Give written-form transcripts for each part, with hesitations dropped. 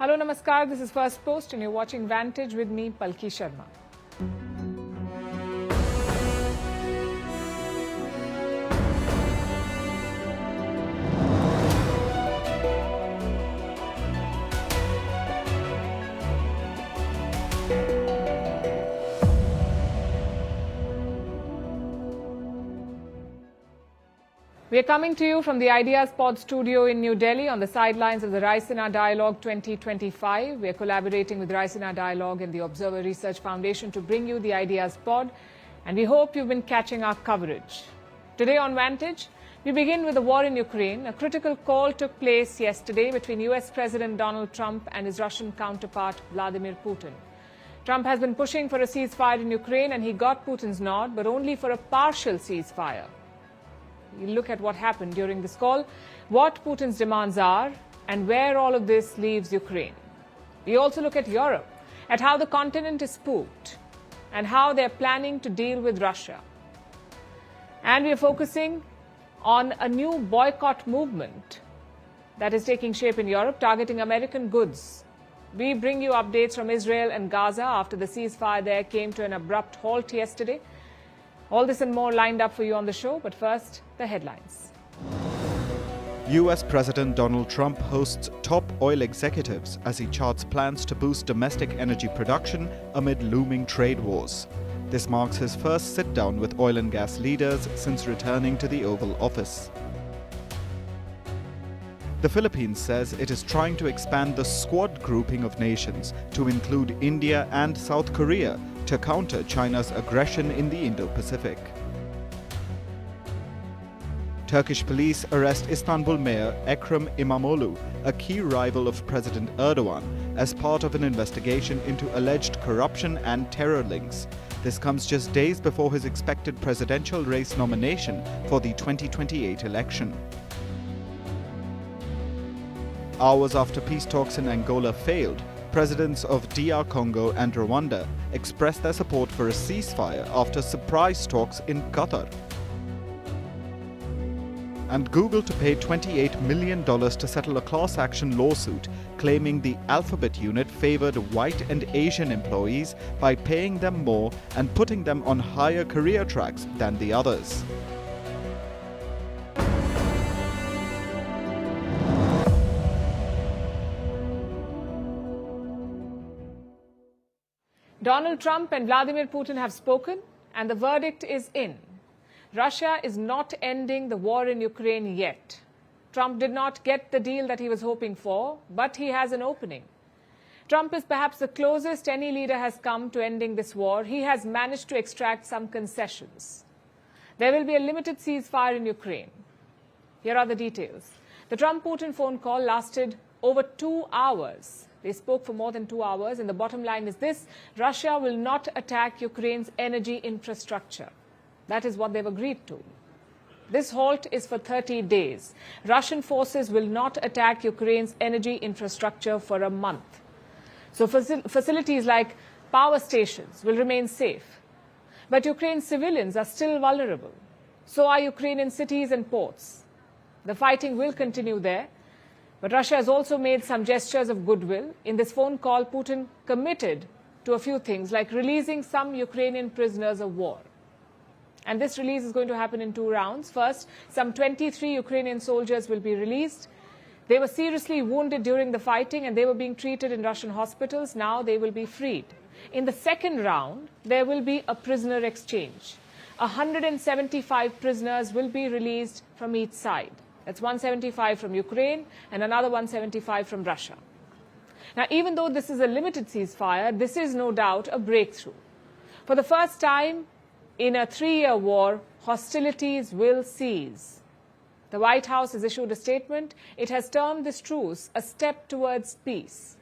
Hello, Namaskar. This is Firstpost and you're watching Vantage with me, Palki Sharma. We are coming to you from the Ideas Pod studio in New Delhi on the sidelines of the Raisina Dialogue 2025. We are collaborating with Raisina Dialogue and the Observer Research Foundation to bring you the Ideas Pod, and we hope you've been catching our coverage. Today on Vantage, we begin with the war in Ukraine. A critical call took place yesterday between US President Donald Trump and his Russian counterpart Vladimir Putin. Trump has been pushing for a ceasefire in Ukraine and he got Putin's nod, but only for a partial ceasefire. We look at what happened during this call, what Putin's demands are, and where all of this leaves Ukraine. We also look at Europe, at how the continent is spooked, and how they're planning to deal with Russia. And we are focusing on a new boycott movement that is taking shape in Europe, targeting American goods. We bring you updates from Israel and Gaza after the ceasefire there came to an abrupt halt yesterday. All this and more lined up for you on the show, but first, the headlines. US President Donald Trump hosts top oil executives as he charts plans to boost domestic energy production amid looming trade wars. This marks his first sit-down with oil and gas leaders since returning to the Oval Office. The Philippines says it is trying to expand the Squad grouping of nations to include India and South Korea to counter China's aggression in the Indo-Pacific. Turkish police arrest Istanbul Mayor Ekrem İmamoğlu, a key rival of President Erdogan, as part of an investigation into alleged corruption and terror links. This comes just days before his expected presidential race nomination for the 2028 election. Hours after peace talks in Angola failed, presidents of DR Congo and Rwanda expressed their support for a ceasefire after surprise talks in Qatar. And Google to pay $28 million to settle a class action lawsuit claiming the Alphabet unit favored white and Asian employees by paying them more and putting them on higher career tracks than the others. Donald Trump and Vladimir Putin have spoken, and the verdict is in. Russia is not ending the war in Ukraine yet. Trump did not get the deal that he was hoping for, but he has an opening. Trump is perhaps the closest any leader has come to ending this war. He has managed to extract some concessions. There will be a limited ceasefire in Ukraine. Here are the details. The Trump-Putin phone call lasted over 2 hours. They spoke for more than 2 hours, and the bottom line is this: Russia will not attack Ukraine's energy infrastructure. That is what they've agreed to. This halt is for 30 days. Russian forces will not attack Ukraine's energy infrastructure for a month. So facilities like power stations will remain safe. But Ukraine's civilians are still vulnerable. So are Ukrainian cities and ports. The fighting will continue there. But Russia has also made some gestures of goodwill. In this phone call, Putin committed to a few things, like releasing some Ukrainian prisoners of war. And this release is going to happen in 2 rounds. First, some 23 Ukrainian soldiers will be released. They were seriously wounded during the fighting and they were being treated in Russian hospitals. Now they will be freed. In the second round, there will be a prisoner exchange. 175 prisoners will be released from each side. That's 175 from Ukraine and another 175 from Russia. Now, even though this is a limited ceasefire, this is no doubt a breakthrough. For the first time in a 3-year war, hostilities will cease. The White House has issued a statement. It has termed this truce a step towards peace.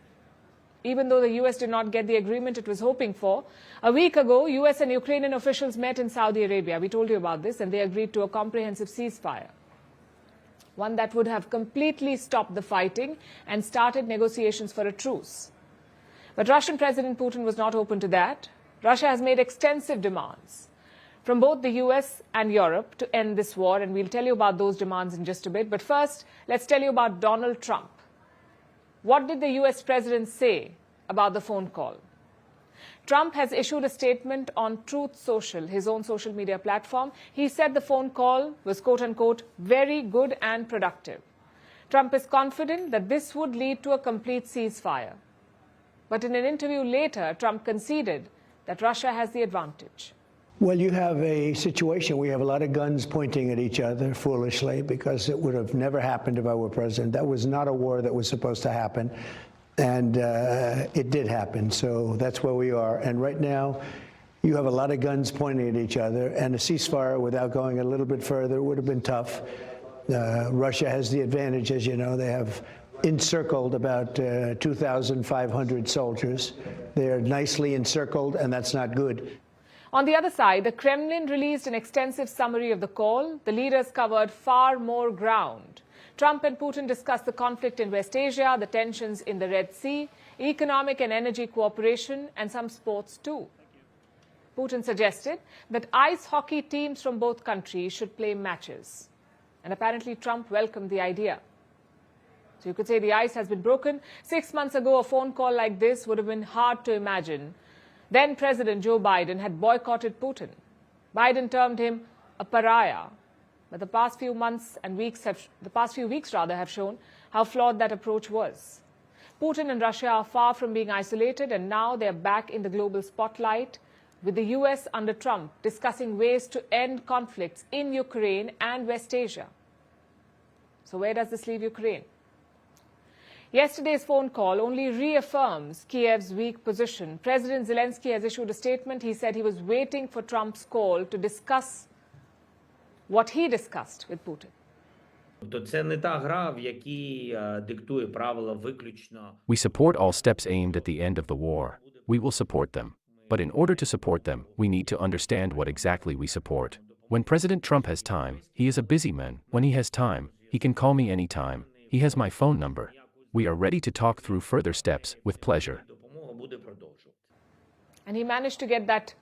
Even though the U.S. did not get the agreement it was hoping for, a week ago, U.S. and Ukrainian officials met in Saudi Arabia. We told you about this, and they agreed to a comprehensive ceasefire, one that would have completely stopped the fighting and started negotiations for a truce. But Russian President Putin was not open to that. Russia has made extensive demands from both the US and Europe to end this war, and we'll tell you about those demands in just a bit. But first, let's tell you about Donald Trump. What did the US president say about the phone call? Trump has issued a statement on Truth Social, his own social media platform. He said the phone call was, quote unquote, very good and productive. Trump is confident that this would lead to a complete ceasefire. But in an interview later, Trump conceded that Russia has the advantage. Well, you have a situation where you have a lot of guns pointing at each other foolishly, because it would have never happened if I were president. That was not a war that was supposed to happen. And it did happen, so that's where we are. And right now, you have a lot of guns pointing at each other, and a ceasefire without going a little bit further would have been tough. Russia has the advantage, as you know. They have encircled about 2,500 soldiers. They're nicely encircled, and that's not good. On the other side, the Kremlin released an extensive summary of the call. The leaders covered far more ground. Trump and Putin discussed the conflict in West Asia, the tensions in the Red Sea, economic and energy cooperation, and some sports too. Putin suggested that ice hockey teams from both countries should play matches. And apparently Trump welcomed the idea. So you could say the ice has been broken. 6 months ago, a phone call like this would have been hard to imagine. Then President Joe Biden had boycotted Putin. Biden termed him a pariah. But the past few weeks have shown how flawed that approach was. Putin and Russia are far from being isolated, and now they're back in the global spotlight, with the US under Trump discussing ways to end conflicts in Ukraine and West Asia. So where does this leave Ukraine? Yesterday's phone call only reaffirms Kiev's weak position. President Zelensky has issued a statement. He said he was waiting for Trump's call to discuss what he discussed with Putin. We support all steps aimed at the end of the war. We will support them. But in order to support them, we need to understand what exactly we support. When President Trump has time, he is a busy man. When he has time, he can call me anytime. He has my phone number. We are ready to talk through further steps with pleasure. And he managed to get that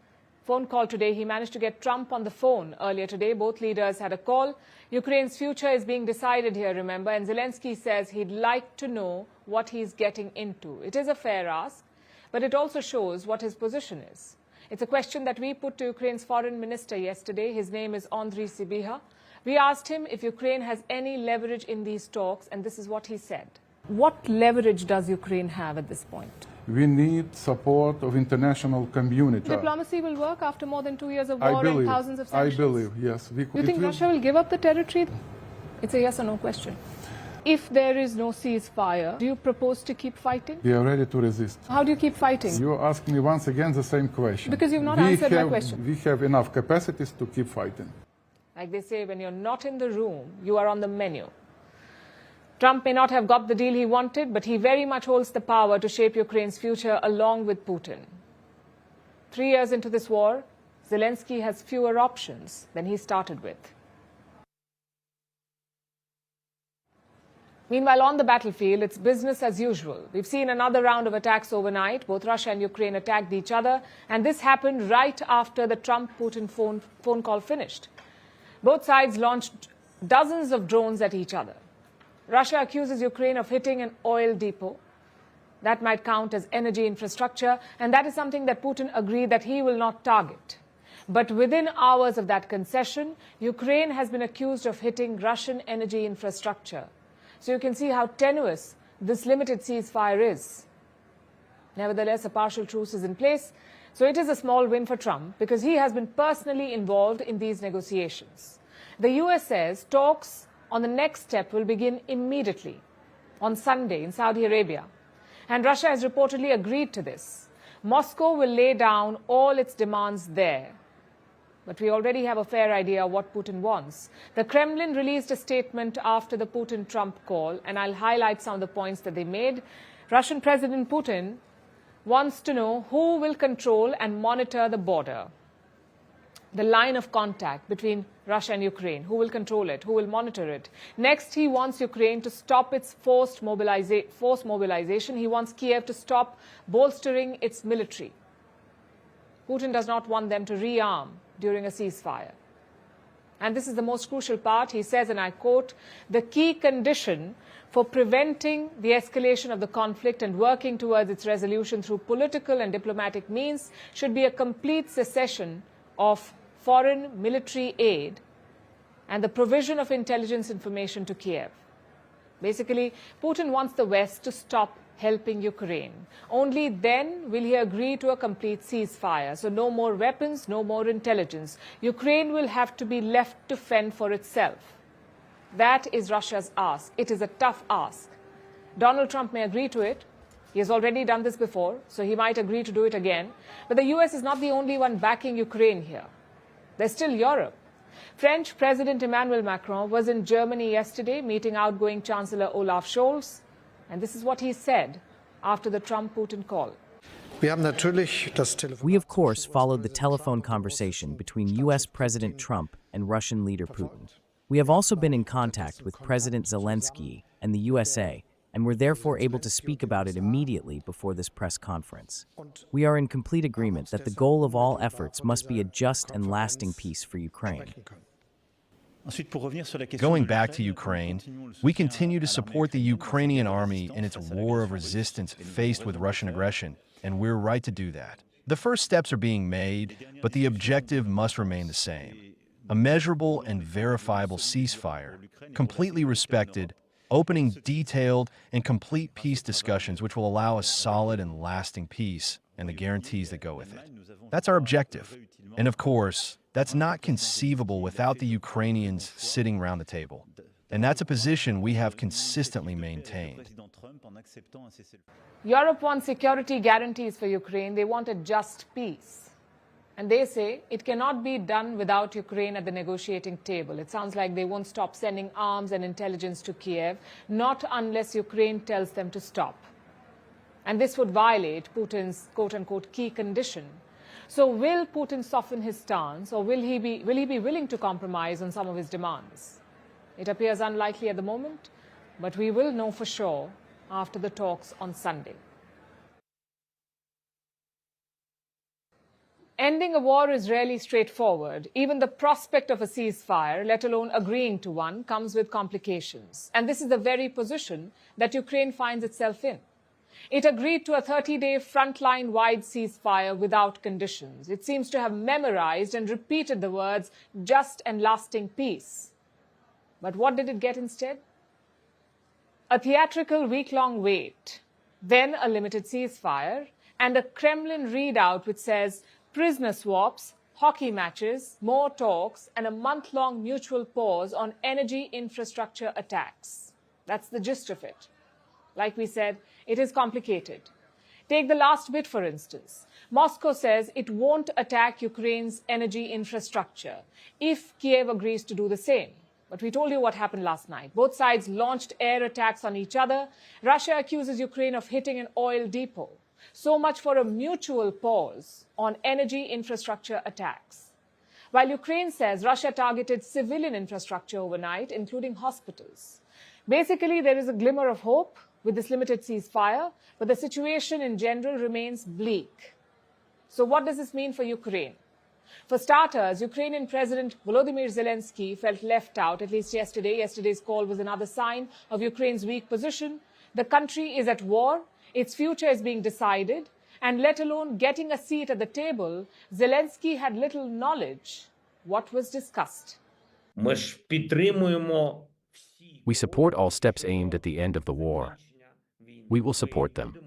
phone call today. He managed to get Trump on the phone earlier today. Both leaders had a call. Ukraine's future is being decided here, remember, and Zelensky says he'd like to know what he's getting into. It is a fair ask, but it also shows what his position is. It's a question that we put to Ukraine's foreign minister yesterday. His name is Andriy Sybiha. We asked him if Ukraine has any leverage in these talks, and this is what he said. What leverage does Ukraine have at this point? We need support of international community. Diplomacy will work after more than 2 years of war and thousands of sanctions? I believe, yes. You think Russia will give up the territory? It's a yes or no question. If there is no ceasefire, do you propose to keep fighting? We are ready to resist. How do you keep fighting? You ask me once again the same question. Because you've not answered my question. We have enough capacities to keep fighting. Like they say, when you're not in the room, you are on the menu. Trump may not have got the deal he wanted, but he very much holds the power to shape Ukraine's future along with Putin. 3 years into this war, Zelensky has fewer options than he started with. Meanwhile, on the battlefield, it's business as usual. We've seen another round of attacks overnight. Both Russia and Ukraine attacked each other, and this happened right after the Trump-Putin phone call finished. Both sides launched dozens of drones at each other. Russia accuses Ukraine of hitting an oil depot. That might count as energy infrastructure, and that is something that Putin agreed that he will not target. But within hours of that concession, Ukraine has been accused of hitting Russian energy infrastructure. So you can see how tenuous this limited ceasefire is. Nevertheless, a partial truce is in place, so it is a small win for Trump because he has been personally involved in these negotiations. The US says talks on the next step will begin immediately, on Sunday in Saudi Arabia. And Russia has reportedly agreed to this. Moscow will lay down all its demands there. But we already have a fair idea of what Putin wants. The Kremlin released a statement after the Putin-Trump call, and I'll highlight some of the points that they made. Russian President Putin wants to know who will control and monitor the border, the line of contact between Russia and Ukraine. Who will control it? Who will monitor it? Next, he wants Ukraine to stop its forced mobilization. He wants Kiev to stop bolstering its military. Putin does not want them to rearm during a ceasefire. And this is the most crucial part. He says, and I quote, "The key condition for preventing the escalation of the conflict and working towards its resolution through political and diplomatic means should be a complete cessation of foreign military aid and the provision of intelligence information to Kiev." Basically, Putin wants the West to stop helping Ukraine. Only then will he agree to a complete ceasefire. So no more weapons, no more intelligence. Ukraine will have to be left to fend for itself. That is Russia's ask. It is a tough ask. Donald Trump may agree to it. He has already done this before, so he might agree to do it again. But the US is not the only one backing Ukraine here. There's still Europe. French President Emmanuel Macron was in Germany yesterday, meeting outgoing Chancellor Olaf Scholz. And this is what he said after the Trump-Putin call. We, of course, followed the telephone conversation between U.S. President Trump and Russian leader Putin. We have also been in contact with President Zelensky and the USA, and were therefore able to speak about it immediately before this press conference. We are in complete agreement that the goal of all efforts must be a just and lasting peace for Ukraine. Going back to Ukraine, we continue to support the Ukrainian army in its war of resistance faced with Russian aggression, and we're right to do that. The first steps are being made, but the objective must remain the same. A measurable and verifiable ceasefire, completely respected, opening detailed and complete peace discussions which will allow a solid and lasting peace and the guarantees that go with it. That's our objective. And of course, that's not conceivable without the Ukrainians sitting around the table. And that's a position we have consistently maintained. Europe wants security guarantees for Ukraine. They want a just peace. And they say it cannot be done without Ukraine at the negotiating table. It sounds like they won't stop sending arms and intelligence to Kiev, not unless Ukraine tells them to stop. And this would violate Putin's quote-unquote key condition. So will Putin soften his stance, or will he be willing to compromise on some of his demands? It appears unlikely at the moment, but we will know for sure after the talks on Sunday. Ending a war is rarely straightforward. Even the prospect of a ceasefire, let alone agreeing to one, comes with complications. And this is the very position that Ukraine finds itself in. It agreed to a 30-day frontline-wide ceasefire without conditions. It seems to have memorized and repeated the words just and lasting peace. But what did it get instead? A theatrical week-long wait, then a limited ceasefire, and a Kremlin readout which says prisoner swaps, hockey matches, more talks, and a month-long mutual pause on energy infrastructure attacks. That's the gist of it. Like we said, it is complicated. Take the last bit, for instance. Moscow says it won't attack Ukraine's energy infrastructure if Kiev agrees to do the same. But we told you what happened last night. Both sides launched air attacks on each other. Russia accuses Ukraine of hitting an oil depot. So much for a mutual pause on energy infrastructure attacks. While Ukraine says Russia targeted civilian infrastructure overnight, including hospitals. Basically, there is a glimmer of hope with this limited ceasefire, but the situation in general remains bleak. So what does this mean for Ukraine? For starters, Ukrainian President Volodymyr Zelensky felt left out, at least yesterday. Yesterday's call was another sign of Ukraine's weak position. The country is at war, its future is being decided, and let alone getting a seat at the table, Zelensky had little knowledge what was discussed. We support all steps aimed at the end of the war. We will support them.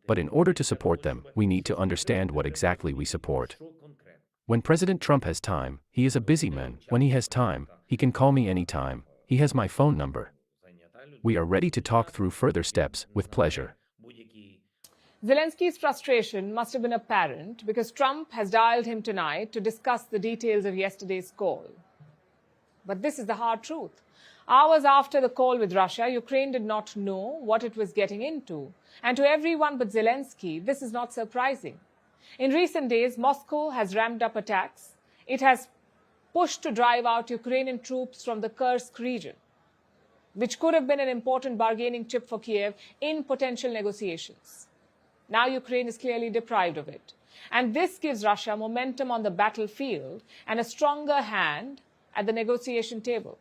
But in order to support them, we need to understand what exactly we support. When President Trump has time, he is a busy man. When he has time, he can call me anytime. He has my phone number. We are ready to talk through further steps with pleasure. Zelensky's frustration must have been apparent because Trump has dialed him tonight to discuss the details of yesterday's call. But this is the hard truth. Hours after the call with Russia, Ukraine did not know what it was getting into. And to everyone but Zelensky, this is not surprising. In recent days, Moscow has ramped up attacks. It has pushed to drive out Ukrainian troops from the Kursk region, which could have been an important bargaining chip for Kiev in potential negotiations. Now Ukraine is clearly deprived of it. And this gives Russia momentum on the battlefield and a stronger hand at the negotiation table.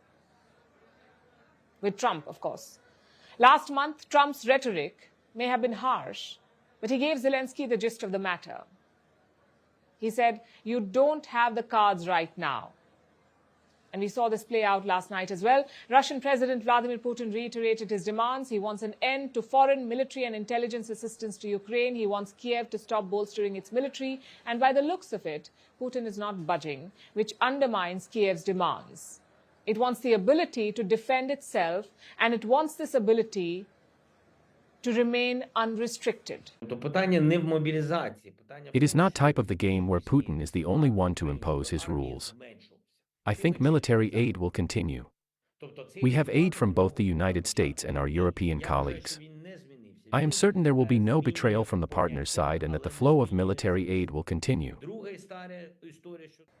With Trump, of course. Last month, Trump's rhetoric may have been harsh, but he gave Zelensky the gist of the matter. He said, "You don't have the cards right now." And we saw this play out last night as well. Russian President Vladimir Putin reiterated his demands. He wants an end to foreign military and intelligence assistance to Ukraine. He wants Kiev to stop bolstering its military. And by the looks of it, Putin is not budging, which undermines Kiev's demands. It wants the ability to defend itself, and it wants this ability to remain unrestricted. It is not type of the game where Putin is the only one to impose his rules. I think military aid will continue. We have aid from both the United States and our European colleagues. I am certain there will be no betrayal from the partner's side and that the flow of military aid will continue.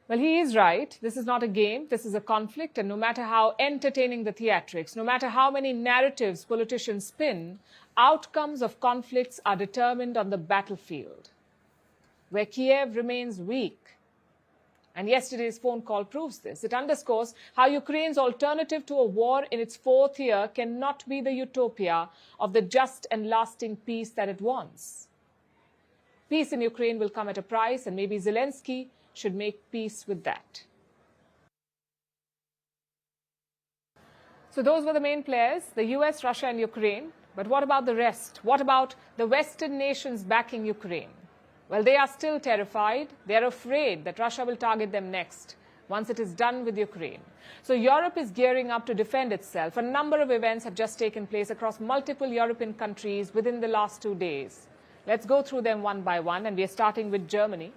Well, he is right. This is not a game. This is a conflict. And no matter how entertaining the theatrics, no matter how many narratives politicians spin, outcomes of conflicts are determined on the battlefield, where Kiev remains weak. And yesterday's phone call proves this. It underscores how Ukraine's alternative to a war in its fourth year cannot be the utopia of the just and lasting peace that it wants. Peace in Ukraine will come at a price, and maybe Zelensky should make peace with that. So those were the main players, the US, Russia, and Ukraine. But what about the rest? What about the Western nations backing Ukraine? Well, they are still terrified. They are afraid that Russia will target them next, once it is done with Ukraine. So Europe is gearing up to defend itself. A number of events have just taken place across multiple European countries within the last 2 days. Let's go through them one by one, and we are starting with Germany.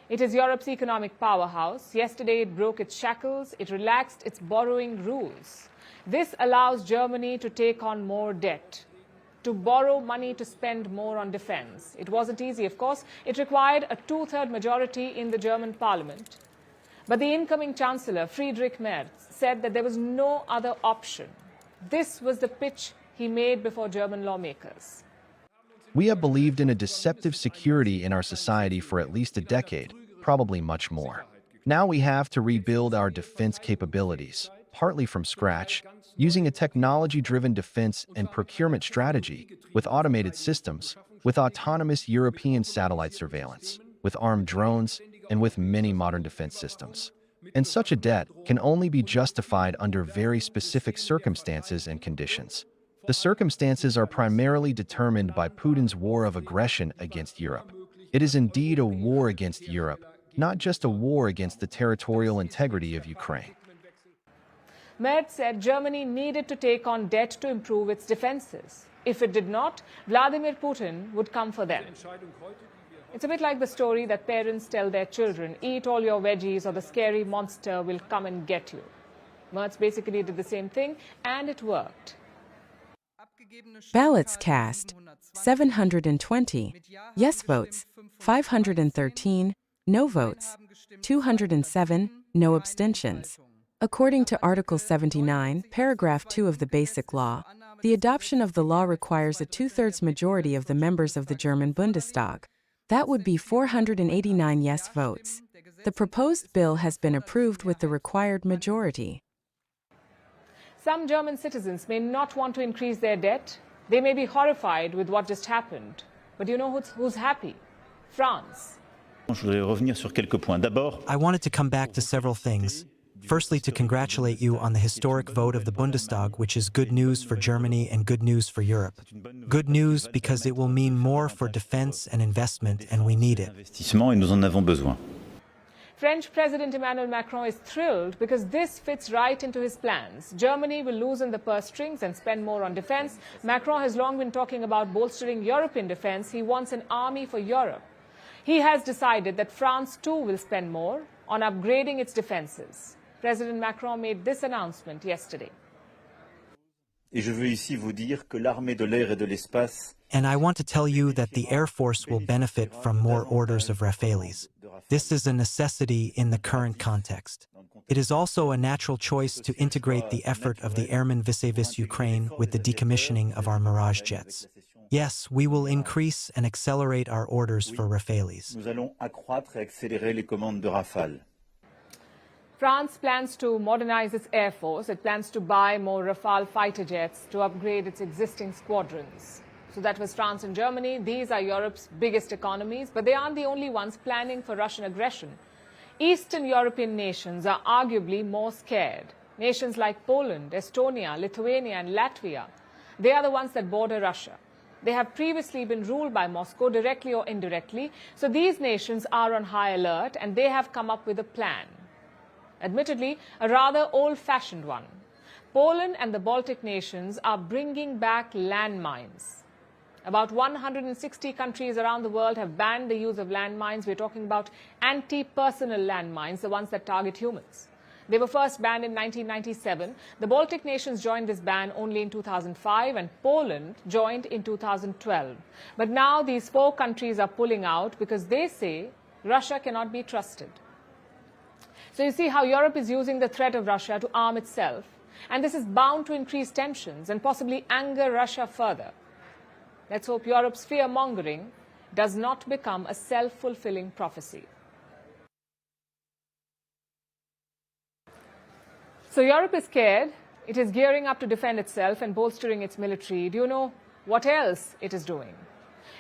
It is Europe's economic powerhouse. Yesterday, it broke its shackles. It relaxed its borrowing rules. This allows Germany to take on more debt, to borrow money to spend more on defense. It wasn't easy, of course. It required a 2/3 majority in the German parliament. But the incoming chancellor, Friedrich Merz, said that there was no other option. This was the pitch he made before German lawmakers. We have believed in a deceptive security in our society for at least a decade, probably much more. Now we have to rebuild our defense capabilities, partly from scratch, using a technology-driven defense and procurement strategy, with automated systems, with autonomous European satellite surveillance, with armed drones, and with many modern defense systems. And such a debt can only be justified under very specific circumstances and conditions. The circumstances are primarily determined by Putin's war of aggression against Europe. It is indeed a war against Europe, not just a war against the territorial integrity of Ukraine. Merz said Germany needed to take on debt to improve its defenses. If it did not, Vladimir Putin would come for them. It's a bit like the story that parents tell their children, "Eat all your veggies or the scary monster will come and get you." Merz basically did the same thing, and it worked. Ballots cast, 720. Yes votes, 513. No votes, 207. No abstentions. According to Article 79, Paragraph 2 of the Basic Law, the adoption of the law requires a 2/3 majority of the members of the German Bundestag. That would be 489 yes votes. The proposed bill has been approved with the required majority. Some German citizens may not want to increase their debt. They may be horrified with what just happened. But you know who's happy? France. I wanted to come back to several things. Firstly, to congratulate you on the historic vote of the Bundestag, which is good news for Germany and good news for Europe. Good news because it will mean more for defense and investment, and we need it. French President Emmanuel Macron is thrilled because this fits right into his plans. Germany will loosen the purse strings and spend more on defense. Macron has long been talking about bolstering European defense. He wants an army for Europe. He has decided that France too will spend more on upgrading its defenses. President Macron made this announcement yesterday. And I want to tell you that the Air Force will benefit from more orders of Rafales. This is a necessity in the current context. It is also a natural choice to integrate the effort of the airmen vis-à-vis Ukraine with the decommissioning of our Mirage jets. Yes, we will increase and accelerate our orders for Rafales. France plans to modernize its air force. It plans to buy more Rafale fighter jets to upgrade its existing squadrons. So that was France and Germany. These are Europe's biggest economies, but they aren't the only ones planning for Russian aggression. Eastern European nations are arguably more scared. Nations like Poland, Estonia, Lithuania and Latvia, they are the ones that border Russia. They have previously been ruled by Moscow directly or indirectly, so these nations are on high alert and they have come up with a plan. Admittedly, a rather old-fashioned one. Poland and the Baltic nations are bringing back landmines. About 160 countries around the world have banned the use of landmines. We're talking about anti-personnel landmines, the ones that target humans. They were first banned in 1997. The Baltic nations joined this ban only in 2005 and Poland joined in 2012. But now these 4 countries are pulling out because they say Russia cannot be trusted. So you see how Europe is using the threat of Russia to arm itself. And this is bound to increase tensions and possibly anger Russia further. Let's hope Europe's fear-mongering does not become a self-fulfilling prophecy. So Europe is scared. It is gearing up to defend itself and bolstering its military. Do you know what else it is doing?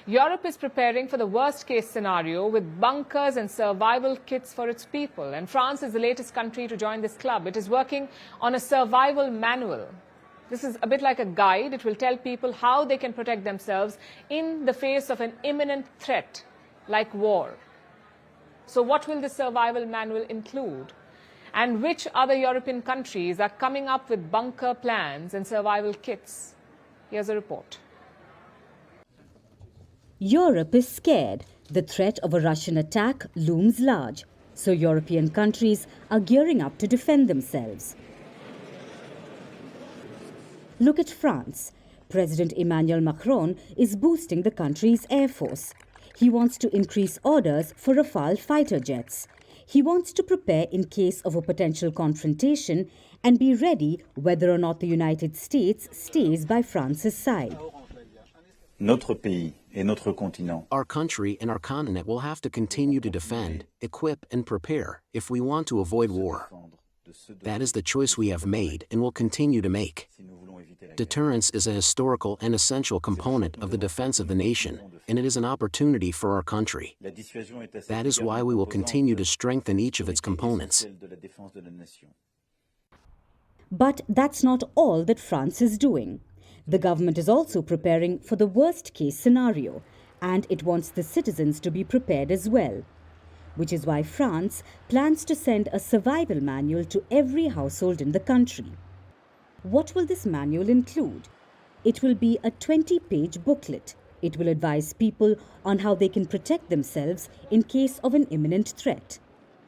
Europe is preparing for the worst-case scenario with bunkers and survival kits for its people. And France is the latest country to join this club. It is working on a survival manual. This is a bit like a guide. It will tell people how they can protect themselves in the face of an imminent threat like war. So what will the survival manual include? And which other European countries are coming up with bunker plans and survival kits? Here's a report. Europe is scared. The threat of a Russian attack looms large, so European countries are gearing up to defend themselves. Look at France. President Emmanuel Macron is boosting the country's air force. He wants to increase orders for Rafale fighter jets. He wants to prepare in case of a potential confrontation and be ready whether or not the United States stays by France's side. Notre pays et notre continent. Our country and our continent will have to continue to defend, equip and prepare if we want to avoid war. That is the choice we have made and will continue to make. Deterrence is a historical and essential component of the defense of the nation, and it is an opportunity for our country. That is why we will continue to strengthen each of its components. But that's not all that France is doing. The government is also preparing for the worst-case scenario, and it wants the citizens to be prepared as well. Which is why France plans to send a survival manual to every household in the country. What will this manual include? It will be a 20-page booklet. It will advise people on how they can protect themselves in case of an imminent threat.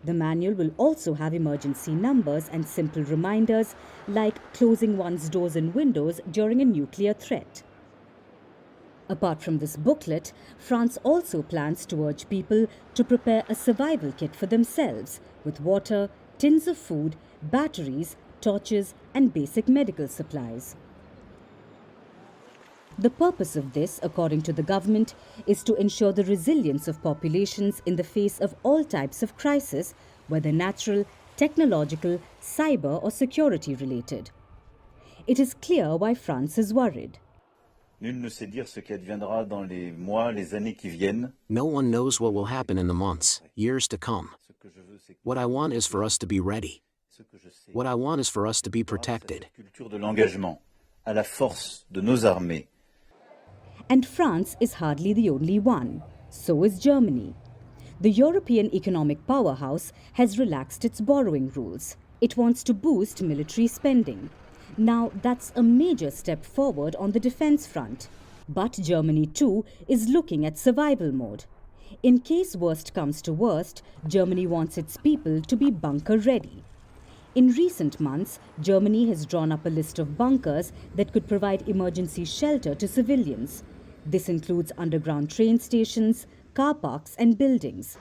The manual will also have emergency numbers and simple reminders like closing one's doors and windows during a nuclear threat. Apart from this booklet, France also plans to urge people to prepare a survival kit for themselves with water, tins of food, batteries, torches and basic medical supplies. The purpose of this, according to the government, is to ensure the resilience of populations in the face of all types of crisis, whether natural, technological, cyber or security related. It is clear why France is worried. Nul ne sait dire ce qui adviendra dans les mois, les années qui viennent. No one knows what will happen in the months, years to come. What I want is for us to be ready. What I want is for us to be protected. Culture de l'engagement, à la force de nos armées. And France is hardly the only one. So is Germany. The European economic powerhouse has relaxed its borrowing rules. It wants to boost military spending. Now, that's a major step forward on the defense front. But Germany too is looking at survival mode. In case worst comes to worst, Germany wants its people to be bunker ready. In recent months, Germany has drawn up a list of bunkers that could provide emergency shelter to civilians. This includes underground train stations, car parks and buildings.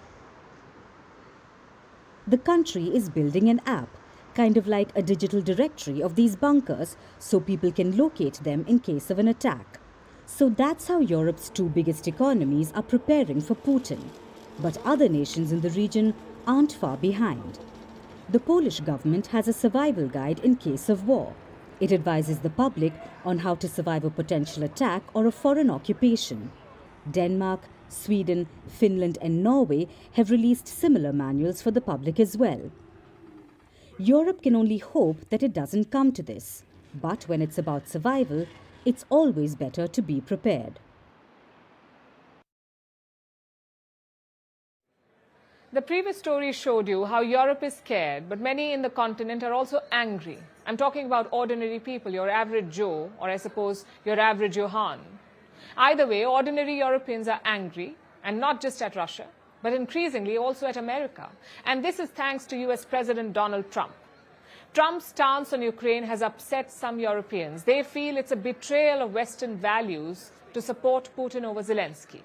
The country is building an app, kind of like a digital directory of these bunkers, so people can locate them in case of an attack. So that's how Europe's two biggest economies are preparing for Putin. But other nations in the region aren't far behind. The Polish government has a survival guide in case of war. It advises the public on how to survive a potential attack or a foreign occupation. Denmark, Sweden, Finland and Norway have released similar manuals for the public as well. Europe can only hope that it doesn't come to this. But when it's about survival, it's always better to be prepared. The previous story showed you how Europe is scared, but many in the continent are also angry. I'm talking about ordinary people, your average Joe, or I suppose your average Johan. Either way, ordinary Europeans are angry, and not just at Russia, but increasingly also at America. And this is thanks to US President Donald Trump. Trump's stance on Ukraine has upset some Europeans. They feel it's a betrayal of Western values to support Putin over Zelensky.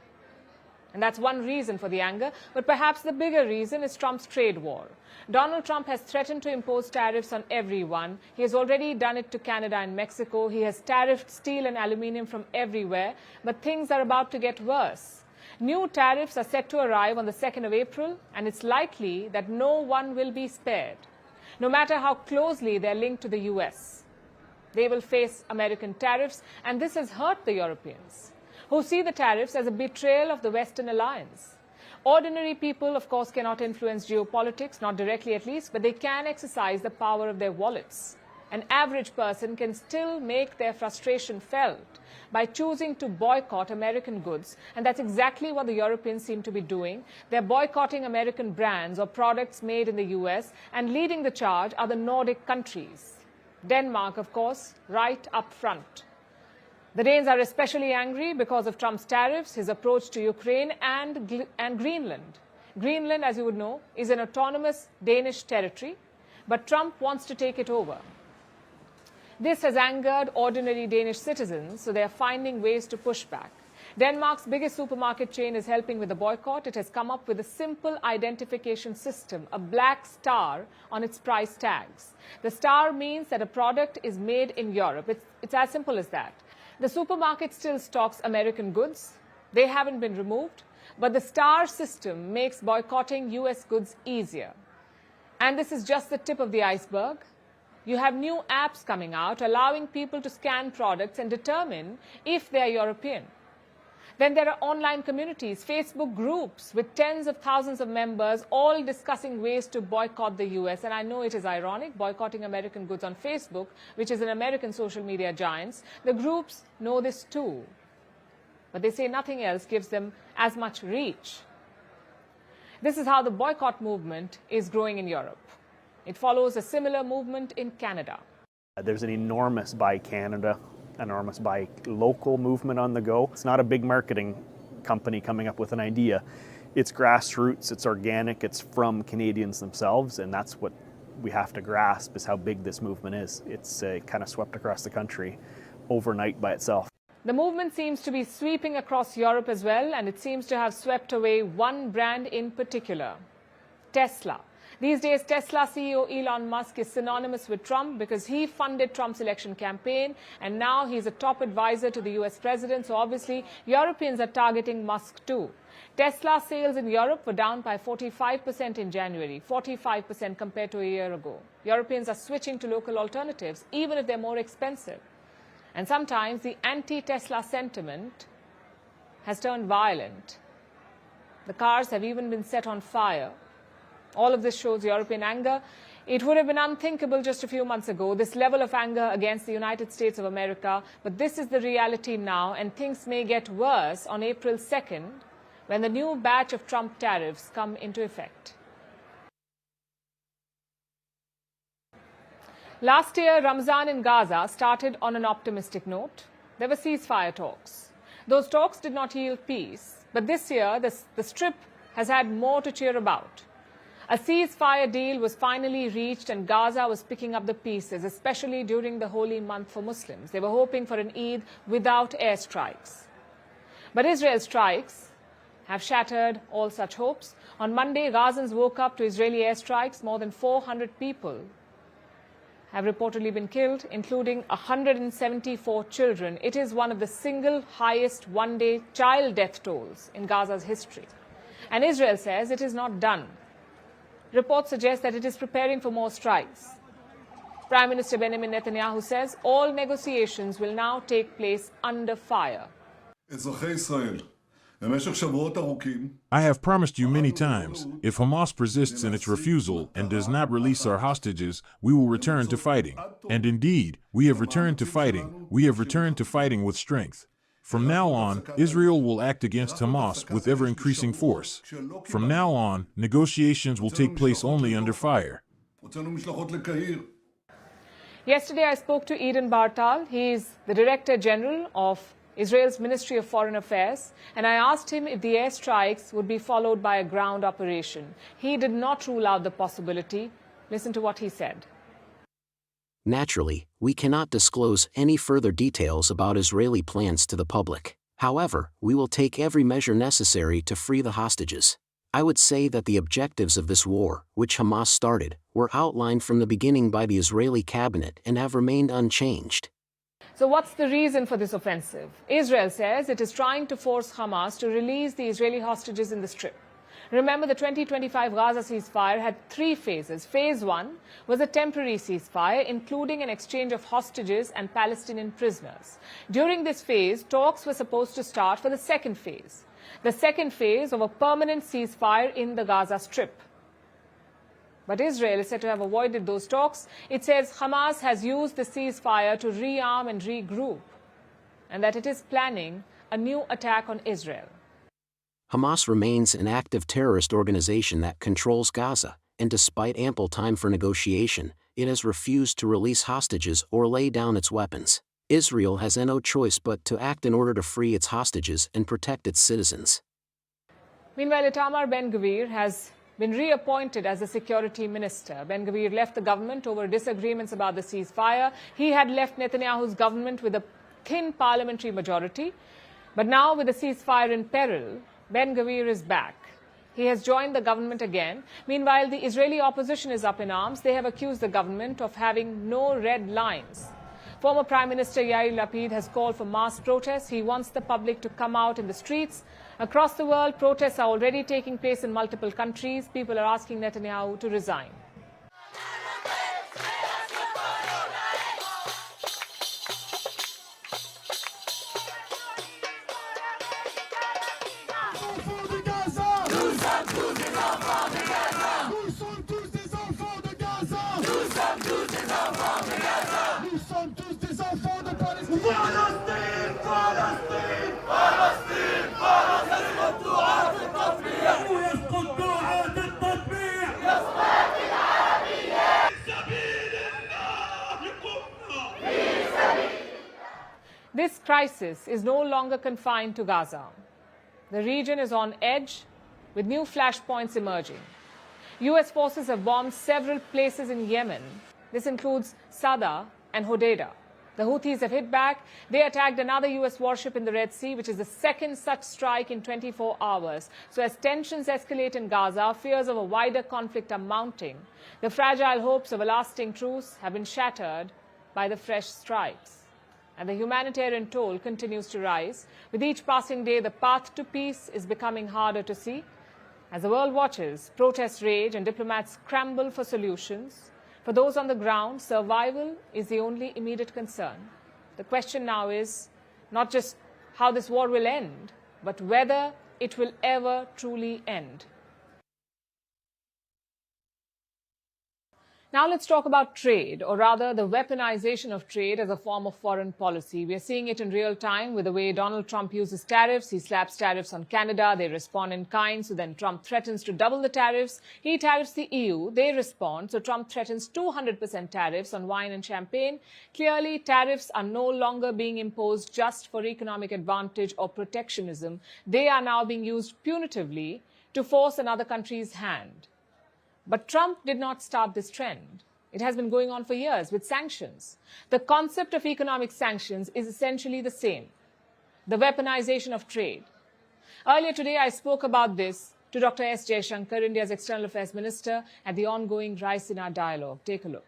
And that's one reason for the anger, but perhaps the bigger reason is Trump's trade war. Donald Trump has threatened to impose tariffs on everyone. He has already done it to Canada and Mexico. He has tariffed steel and aluminium from everywhere, but things are about to get worse. New tariffs are set to arrive on the 2nd of April, and it's likely that no one will be spared, no matter how closely they're linked to the US. They will face American tariffs, and this has hurt the Europeans, who see the tariffs as a betrayal of the Western alliance. Ordinary people, of course, cannot influence geopolitics, not directly at least, but they can exercise the power of their wallets. An average person can still make their frustration felt by choosing to boycott American goods, and that's exactly what the Europeans seem to be doing. They're boycotting American brands or products made in the US, and leading the charge are the Nordic countries. Denmark, of course, right up front. The Danes are especially angry because of Trump's tariffs, his approach to Ukraine and Greenland. Greenland, as you would know, is an autonomous Danish territory, but Trump wants to take it over. This has angered ordinary Danish citizens, so they are finding ways to push back. Denmark's biggest supermarket chain is helping with the boycott. It has come up with a simple identification system, a black star on its price tags. The star means that a product is made in Europe. It's as simple as that. The supermarket still stocks American goods. They haven't been removed, but the star system makes boycotting US goods easier. And this is just the tip of the iceberg. You have new apps coming out allowing people to scan products and determine if they are European. Then there are online communities, Facebook groups with tens of thousands of members, all discussing ways to boycott the US. And I know it is ironic, boycotting American goods on Facebook, which is an American social media giant. The groups know this too. But they say nothing else gives them as much reach. This is how the boycott movement is growing in Europe. It follows a similar movement in Canada. There's an enormous Buy Canada, enormous Buy Local movement on the go. It's not a big marketing company coming up with an idea. It's grassroots, it's organic, it's from Canadians themselves, and that's what we have to grasp is how big this movement is. It's kind of swept across the country overnight by itself. The movement seems to be sweeping across Europe as well, and it seems to have swept away one brand in particular, Tesla. These days, Tesla CEO Elon Musk is synonymous with Trump because he funded Trump's election campaign, and now he's a top advisor to the US president. So obviously, Europeans are targeting Musk too. Tesla sales in Europe were down by 45% in January, 45% compared to a year ago. Europeans are switching to local alternatives, even if they're more expensive. And sometimes the anti-Tesla sentiment has turned violent. The cars have even been set on fire. All of this shows European anger. It would have been unthinkable just a few months ago, this level of anger against the United States of America. But this is the reality now, and things may get worse on April 2nd, when the new batch of Trump tariffs come into effect. Last year, Ramzan in Gaza started on an optimistic note. There were ceasefire talks. Those talks did not yield peace, but this year, the Strip has had more to cheer about. A ceasefire deal was finally reached, and Gaza was picking up the pieces, especially during the holy month for Muslims. They were hoping for an Eid without airstrikes. But Israel's strikes have shattered all such hopes. On Monday, Gazans woke up to Israeli airstrikes. More than 400 people have reportedly been killed, including 174 children. It is one of the single highest one-day child death tolls in Gaza's history. And Israel says it is not done. reports suggest that it is preparing for more strikes. Prime Minister Benjamin Netanyahu says all negotiations will now take place under fire. I have promised you many times, if Hamas persists in its refusal and does not release our hostages, we will return to fighting. And indeed, we have returned to fighting. We have returned to fighting with strength. From now on, Israel will act against Hamas with ever-increasing force. From now on, negotiations will take place only under fire. Yesterday, I spoke to Eden Bartal. He is the Director General of Israel's Ministry of Foreign Affairs, and I asked him if the airstrikes would be followed by a ground operation. He did not rule out the possibility. Listen to what he said. Naturally, we cannot disclose any further details about Israeli plans to the public. However, we will take every measure necessary to free the hostages. I would say that the objectives of this war, which Hamas started, were outlined from the beginning by the Israeli cabinet and have remained unchanged. So what's the reason for this offensive? Israel says it is trying to force Hamas to release the Israeli hostages in the Strip. Remember, the 2025 Gaza ceasefire had 3 phases. Phase 1 was a temporary ceasefire, including an exchange of hostages and Palestinian prisoners. During this phase, talks were supposed to start for the second phase. The second phase of a permanent ceasefire in the Gaza Strip. But Israel is said to have avoided those talks. It says Hamas has used the ceasefire to rearm and regroup, and that it is planning a new attack on Israel. Hamas remains an active terrorist organization that controls Gaza, and despite ample time for negotiation, it has refused to release hostages or lay down its weapons. Israel has no choice but to act in order to free its hostages and protect its citizens. Meanwhile, Itamar Ben-Gvir has been reappointed as the security minister. Ben-Gvir left the government over disagreements about the ceasefire. He had left Netanyahu's government with a thin parliamentary majority. But now, with the ceasefire in peril, Ben-Gvir is back. He has joined the government again. Meanwhile, the Israeli opposition is up in arms. They have accused the government of having no red lines. Former Prime Minister Yair Lapid has called for mass protests. He wants the public to come out in the streets. Across the world, protests are already taking place in multiple countries. People are asking Netanyahu to resign. This crisis is no longer confined to Gaza. The region is on edge, with new flashpoints emerging. U.S. forces have bombed several places in Yemen. This includes Sada and Hodeidah. The Houthis have hit back. They attacked another U.S. warship in the Red Sea, which is the second such strike in 24 hours. So as tensions escalate in Gaza, fears of a wider conflict are mounting. The fragile hopes of a lasting truce have been shattered by the fresh strikes. And the humanitarian toll continues to rise. With each passing day, the path to peace is becoming harder to see. As the world watches, protests rage and diplomats scramble for solutions. For those on the ground, survival is the only immediate concern. The question now is not just how this war will end, but whether it will ever truly end. Now let's talk about trade, or rather the weaponization of trade as a form of foreign policy. We are seeing it in real time with the way Donald Trump uses tariffs. He slaps tariffs on Canada. They respond in kind. So then Trump threatens to double the tariffs. He tariffs the EU. They respond. So Trump threatens 200% tariffs on wine and champagne. Clearly, tariffs are no longer being imposed just for economic advantage or protectionism. They are now being used punitively to force another country's hand. But Trump did not start this trend. It has been going on for years with sanctions. The concept of economic sanctions is essentially the same: the weaponization of trade. Earlier today, I spoke about this to Dr. S. Shankar, India's External Affairs Minister, at the ongoing Rise in Our Dialogue. Take a look.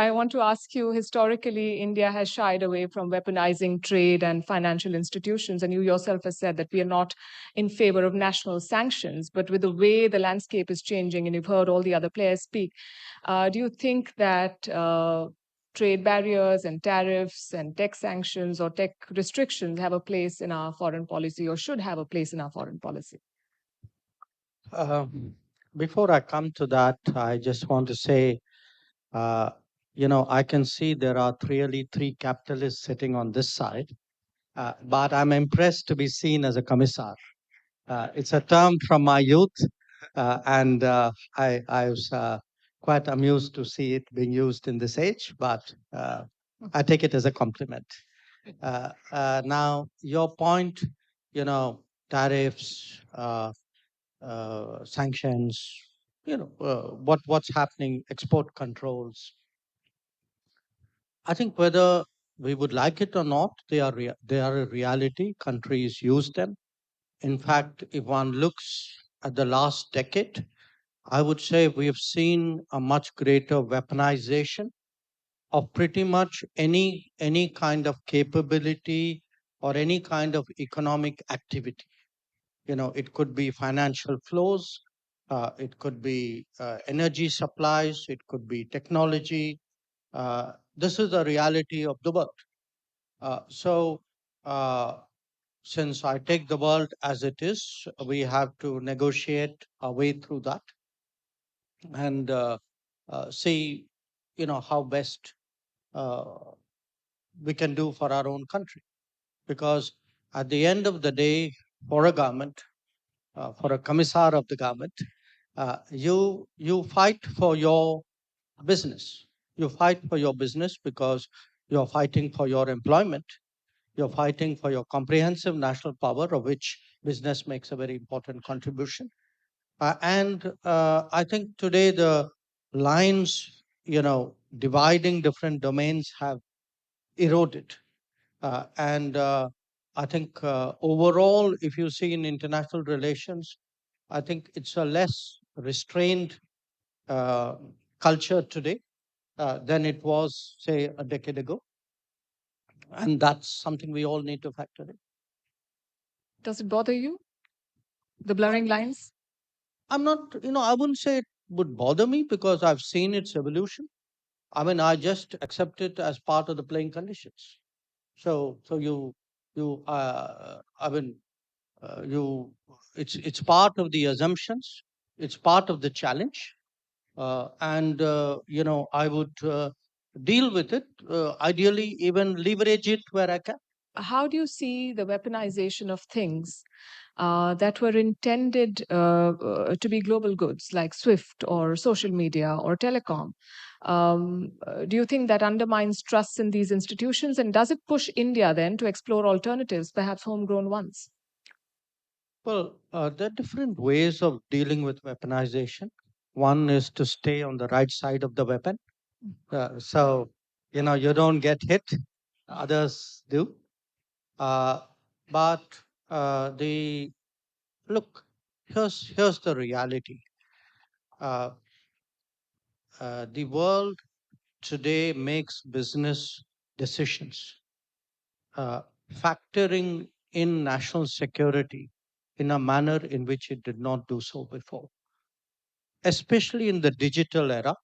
I want to ask you, historically, India has shied away from weaponizing trade and financial institutions. And you yourself have said that we are not in favor of national sanctions. But with the way the landscape is changing, and you've heard all the other players speak, do you think that trade barriers and tariffs and tech sanctions or tech restrictions have a place in our foreign policy or should have a place in our foreign policy? Before I come to that, I just want to say, I can see there are really three capitalists sitting on this side, but I'm impressed to be seen as a commissar. It's a term from my youth, and I was quite amused to see it being used in this age, but I take it as a compliment. Now, your point, tariffs, sanctions, what's happening, export controls. I think whether we would like it or not, they are a reality. Countries use them. In fact, if one looks at the last decade, I would say we have seen a much greater weaponization of pretty much any kind of capability or any kind of economic activity. It could be financial flows, it could be energy supplies, it could be technology. This is the reality of the world. So, since I take the world as it is, we have to negotiate our way through that and see, how best we can do for our own country. Because at the end of the day, for a government, for a commissar of the government, you fight for your business. You fight for your business because you're fighting for your employment. You're fighting for your comprehensive national power, of which business makes a very important contribution. And I think today the lines, dividing different domains have eroded. And I think overall, if you see in international relations, I think it's a less restrained culture today than it was, say, a decade ago. And that's something we all need to factor in. Does it bother you, the blurring lines? I'm not, I wouldn't say it would bother me because I've seen its evolution. I mean, I just accept it as part of the playing conditions. So it's part of the assumptions. It's part of the challenge. And I would deal with it, ideally even leverage it where I can. How do you see the weaponization of things that were intended to be global goods like SWIFT or social media or telecom? Do you think that undermines trust in these institutions? And does it push India then to explore alternatives, perhaps homegrown ones? Well, there are different ways of dealing with weaponization. One is to stay on the right side of the weapon. So, you don't get hit, others do. But look, here's the reality. The world today makes business decisions, factoring in national security in a manner in which it did not do so before, especially in the digital era.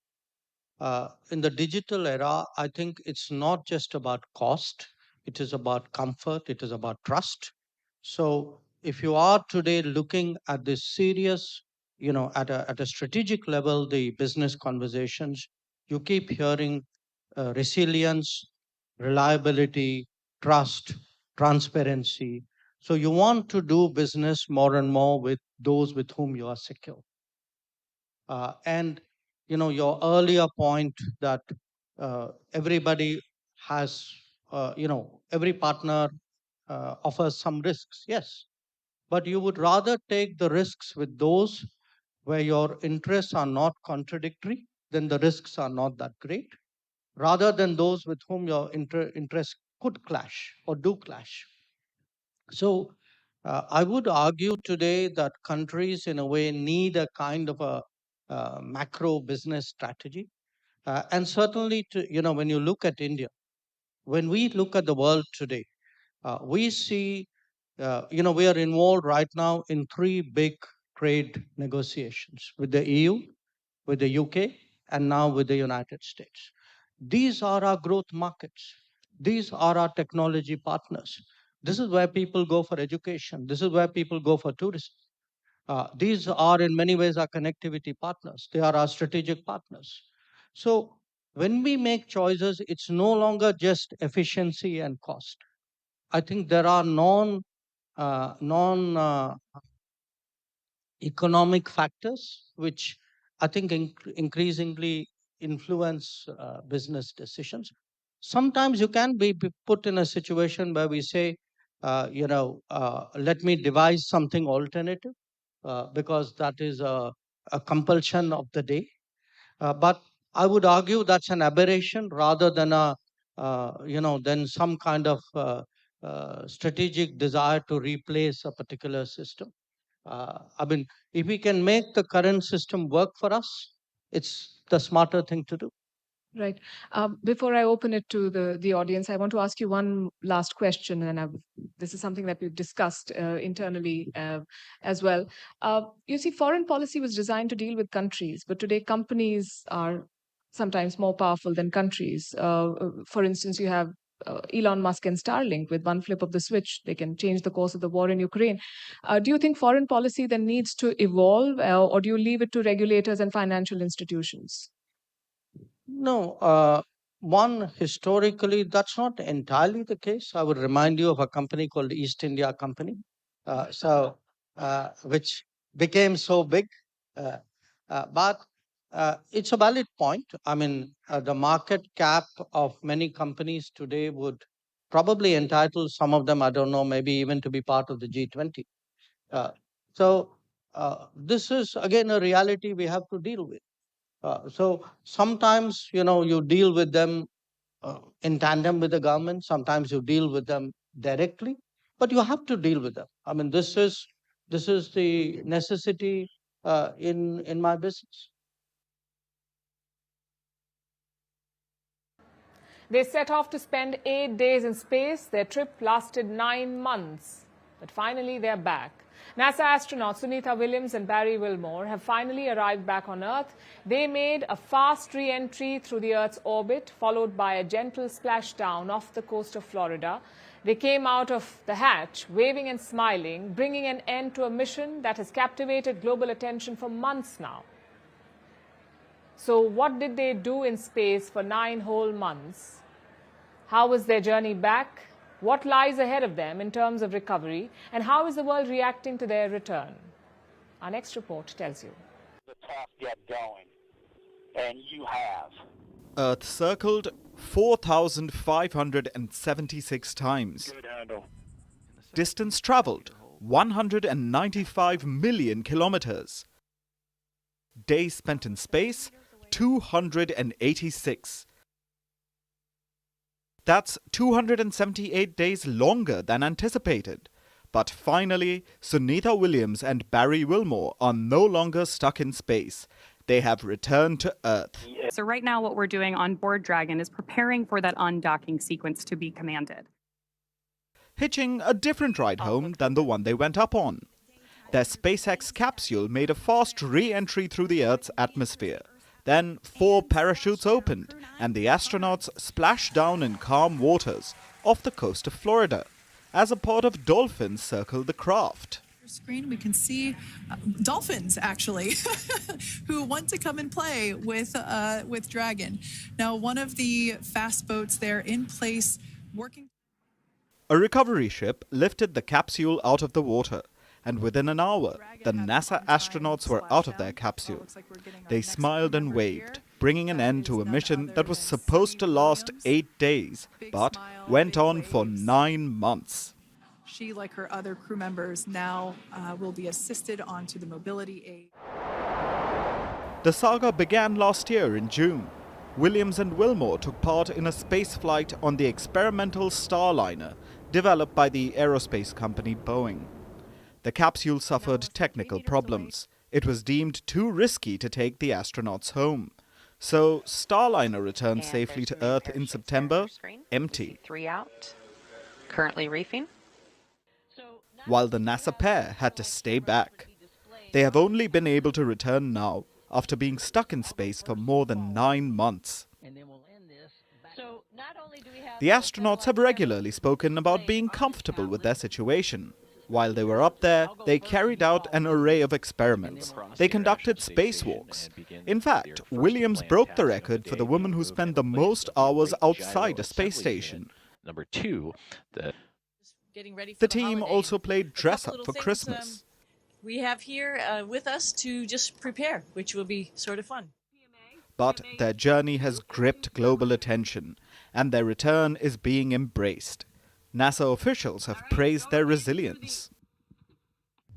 In the digital era, I think it's not just about cost, it is about comfort, it is about trust. So if you are today looking at this serious, at a strategic level, the business conversations, you keep hearing resilience, reliability, trust, transparency. So you want to do business more and more with those with whom you are secure. And your earlier point that everybody has, every partner offers some risks, yes. But you would rather take the risks with those where your interests are not contradictory, then the risks are not that great, rather than those with whom your interests could clash or do clash. So I would argue today that countries, in a way, need a kind of a macro business strategy. And certainly, when you look at India, when we look at the world today, we see, we are involved right now in 3 big trade negotiations with the EU, with the UK, and now with the United States. These are our growth markets. These are our technology partners. This is where people go for education. This is where people go for tourism. These are in many ways our connectivity partners. They are our strategic partners. So when we make choices, it's no longer just efficiency and cost. I think there are economic factors which I think increasingly influence business decisions. Sometimes you can be put in a situation where we say, let me devise something alternative because that is a compulsion of the day. But I would argue that's an aberration rather than than some kind of strategic desire to replace a particular system. I mean, if we can make the current system work for us, it's the smarter thing to do. Right. Before I open it to the audience, I want to ask you one last question, and this is something that we've discussed internally as well. You see, foreign policy was designed to deal with countries, but today companies are sometimes more powerful than countries. For instance, you have Elon Musk and Starlink. With one flip of the switch, they can change the course of the war in Ukraine. Do you think foreign policy then needs to evolve, or do you leave it to regulators and financial institutions? No, one, historically, that's not entirely the case. I would remind you of a company called East India Company, which became so big. But it's a valid point. I mean, the market cap of many companies today would probably entitle some of them, I don't know, maybe even to be part of the G20. This is, again, a reality we have to deal with. So sometimes, you deal with them in tandem with the government. Sometimes you deal with them directly, but you have to deal with them. I mean, this is the necessity in my business. They set off to spend 8 days in space. Their trip lasted 9 months. But finally, they're back. NASA astronauts Sunita Williams and Barry Wilmore have finally arrived back on Earth. They made a fast re-entry through the Earth's orbit, followed by a gentle splashdown off the coast of Florida. They came out of the hatch, waving and smiling, bringing an end to a mission that has captivated global attention for months now. So what did they do in space for 9 whole months? How was their journey back? What lies ahead of them in terms of recovery? And how is the world reacting to their return? Our next report tells you. The task get going, and you have. Earth circled 4,576 times. Good handle. Distance traveled 195 million kilometers. Days spent in space 286. That's 278 days longer than anticipated. But finally, Sunita Williams and Barry Wilmore are no longer stuck in space. They have returned to Earth. So right now what we're doing on board Dragon is preparing for that undocking sequence to be commanded. Hitching a different ride home than the one they went up on. Their SpaceX capsule made a fast re-entry through the Earth's atmosphere. Then 4 parachutes opened and the astronauts splashed down in calm waters off the coast of Florida as a pod of dolphins circled the craft. Screen, we can see dolphins actually who want to come and play with Dragon. Now, one of the fast boats there in place working. A recovery ship lifted the capsule out of the water, and within an hour, the NASA astronauts were out of their capsule. They smiled and waved, bringing an end to a mission that was supposed to last 8 days, but went on for 9 months. She, like her other crew members, now will be assisted onto the mobility aid. The saga began last year in June. Williams and Wilmore took part in a space flight on the experimental Starliner developed by the aerospace company Boeing. The capsule suffered technical problems. It was deemed too risky to take the astronauts home. So Starliner returned safely to Earth in September, empty. 3 out, currently reefing. While the NASA pair had to stay back. They have only been able to return now after being stuck in space for more than 9 months. The astronauts have regularly spoken about being comfortable with their situation. While they were up there, they carried out an array of experiments. They conducted spacewalks. In fact, Williams broke the record for the woman who spent the most hours outside a space station. Number 2, the team also played dress up for Christmas. We have here with us to just prepare, which will be sort of fun. But their journey has gripped global attention, and their return is being embraced. NASA officials have praised their resilience.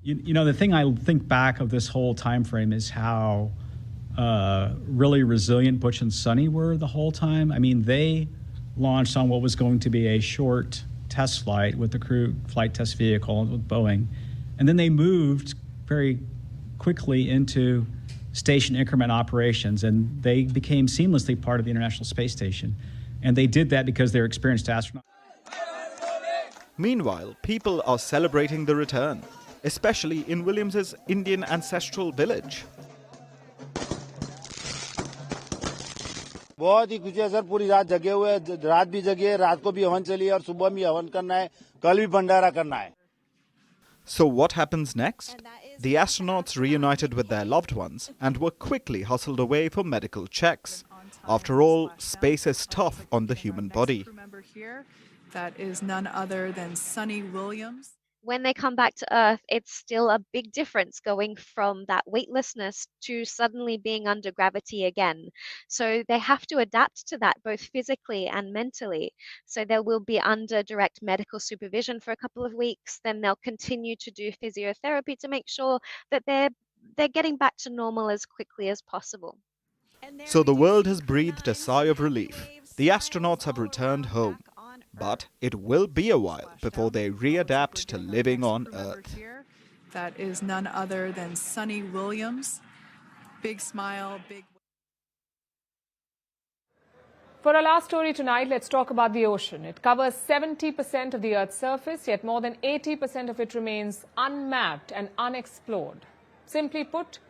You know, the thing I think back of this whole time frame is how really resilient Butch and Sunny were the whole time. I mean, they launched on what was going to be a short test flight with the crew flight test vehicle with Boeing. And then they moved very quickly into station increment operations, and they became seamlessly part of the International Space Station. And they did that because they're experienced astronauts. Meanwhile, people are celebrating the return, especially in Williams's Indian ancestral village. बहुत ही खुशी है sir, पूरी रात जगे हुए, रात भी जगे, रात को भी हवन चली है और सुबह भी हवन करना है, कल भी भंडारा करना है. So what happens next? The astronauts reunited with their loved ones and were quickly hustled away for medical checks. After all, space is tough on the human body. That is none other than Sunny Williams. When they come back to Earth, it's still a big difference going from that weightlessness to suddenly being under gravity again. So they have to adapt to that both physically and mentally. So they will be under direct medical supervision for a couple of weeks. Then they'll continue to do physiotherapy to make sure that they're getting back to normal as quickly as possible. So the world has breathed a sigh of relief. The astronauts have returned home. But it will be a while before they readapt to living on Earth. That is none other than Sunny Williams. Big smile, big... For our last story tonight, let's talk about the ocean. It covers 70% of the Earth's surface, yet more than 80% of it remains unmapped and unexplored. Simply put,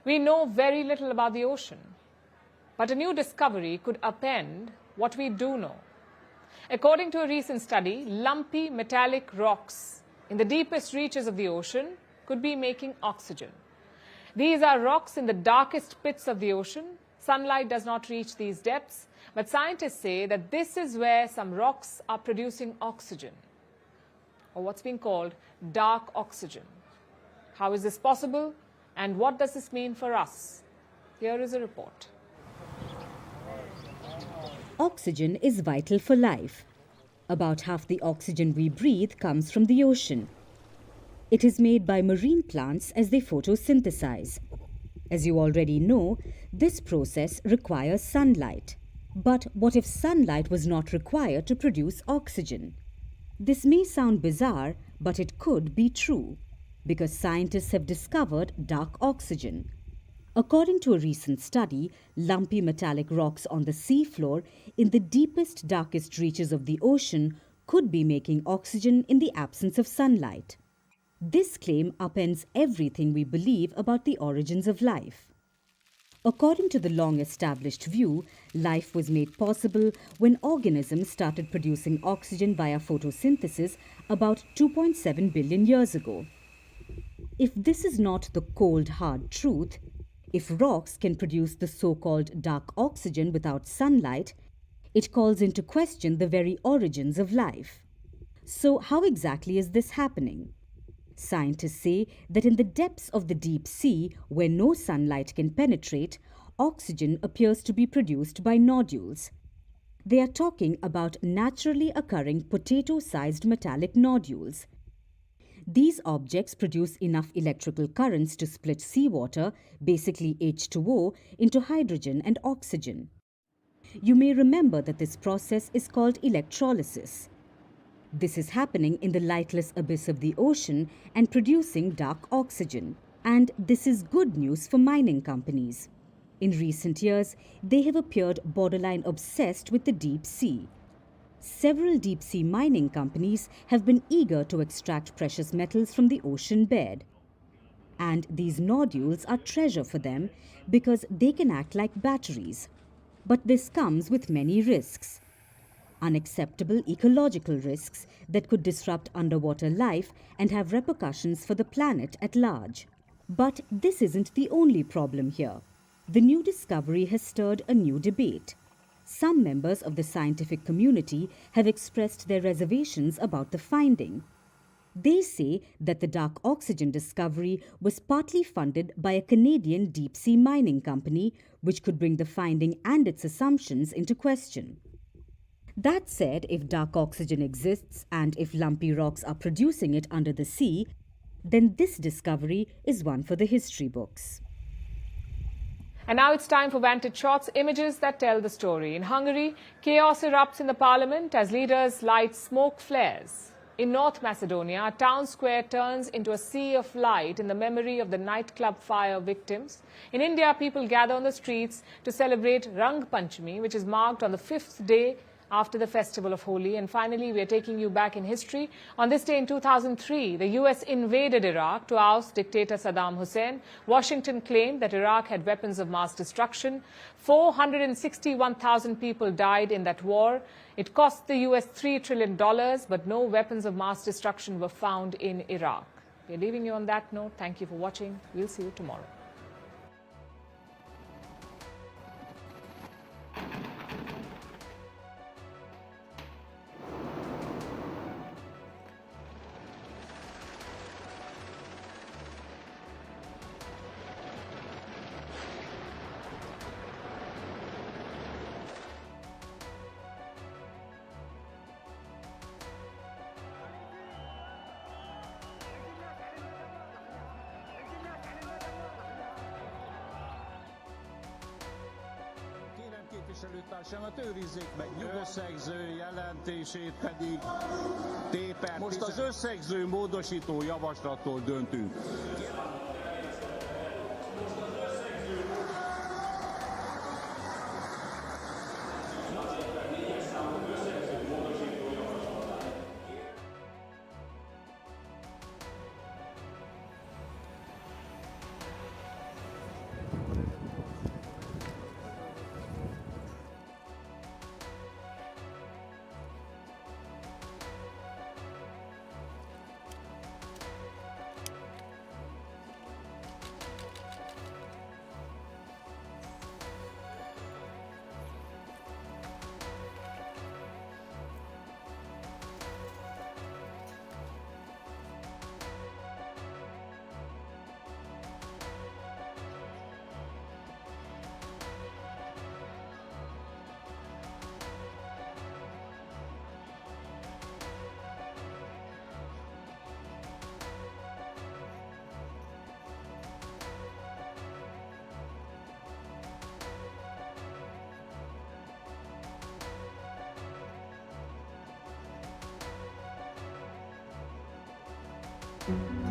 we know very little about the ocean. But a new discovery could upend what we do know. According to a recent study, lumpy metallic rocks in the deepest reaches of the ocean could be making oxygen. These are rocks in the darkest pits of the ocean. Sunlight does not reach these depths, but scientists say that this is where some rocks are producing oxygen, or what's being called dark oxygen. How is this possible, and what does this mean for us? Here is a report. Oxygen is vital for life. About half the oxygen we breathe comes from the ocean. It is made by marine plants as they photosynthesize. As you already know, this process requires sunlight. But what if sunlight was not required to produce oxygen? This may sound bizarre, but it could be true, because scientists have discovered dark oxygen. According to a recent study, lumpy metallic rocks on the seafloor in the deepest, darkest reaches of the ocean could be making oxygen in the absence of sunlight. This claim upends everything we believe about the origins of life. According to the long-established view, life was made possible when organisms started producing oxygen via photosynthesis about 2.7 billion years ago. If this is not the cold, hard truth, if rocks can produce the so-called dark oxygen without sunlight, it calls into question the very origins of life. So how exactly is this happening? Scientists say that in the depths of the deep sea, where no sunlight can penetrate, oxygen appears to be produced by nodules. They are talking about naturally occurring potato-sized metallic nodules. These objects produce enough electrical currents to split seawater, basically H2O, into hydrogen and oxygen. You may remember that this process is called electrolysis. This is happening in the lightless abyss of the ocean and producing dark oxygen. And this is good news for mining companies. In recent years, they have appeared borderline obsessed with the deep sea. Several deep-sea mining companies have been eager to extract precious metals from the ocean bed. And these nodules are treasure for them because they can act like batteries. But this comes with many risks. Unacceptable ecological risks that could disrupt underwater life and have repercussions for the planet at large. But this isn't the only problem here. The new discovery has stirred a new debate. Some members of the scientific community have expressed their reservations about the finding. They say that the dark oxygen discovery was partly funded by a Canadian deep-sea mining company, which could bring the finding and its assumptions into question. That said, if dark oxygen exists and if lumpy rocks are producing it under the sea, then this discovery is one for the history books. And now it's time for Vantage Shots, images that tell the story. In Hungary, chaos erupts in the parliament as leaders light smoke flares. In North Macedonia, a town square turns into a sea of light in the memory of the nightclub fire victims. In India, people gather on the streets to celebrate Rang Panchami, which is marked on the 5th day after the festival of Holi. And finally, we are taking you back in history. On this day in 2003, the US invaded Iraq to oust dictator Saddam Hussein. Washington claimed that Iraq had weapons of mass destruction. 461,000 people died in that war. It cost the US $3 trillion, but no weapons of mass destruction were found in Iraq. We're leaving you on that note. Thank you for watching. We'll see you tomorrow. Képviselőtársamat őrizzék meg, összegző jelentését pedig most az összegző módosító javaslatról döntünk. Thank you.